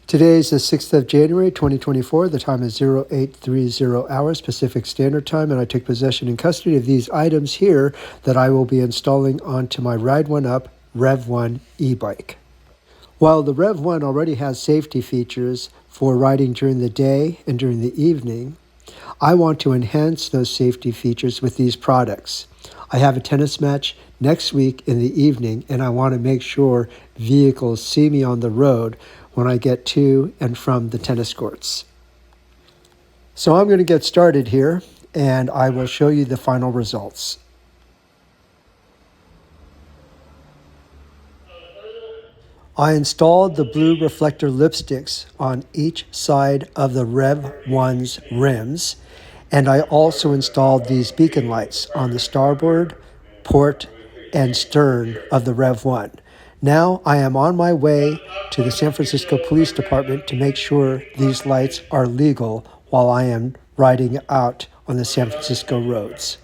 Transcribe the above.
Today is the 6th of January, 2024. The time is 0830 hours Pacific Standard Time, and I took possession and custody of these items here that I will be installing onto my Ride One Up REV1 e-bike. While the REV1 already has safety features for riding during the day and during the evening, I want to enhance those safety features with these products. I have a tennis match next week in the evening, and I want to make sure vehicles see me on the road when I get to and from the tennis courts. So I'm going to get started here, and I will show you the final results. I installed the blue reflector lipsticks on each side of the REV1's rims, and I also installed these beacon lights on the starboard, port, and stern of the REV1. Now I am on my way to the San Francisco Police Department to make sure these lights are legal while I am riding out on the San Francisco roads.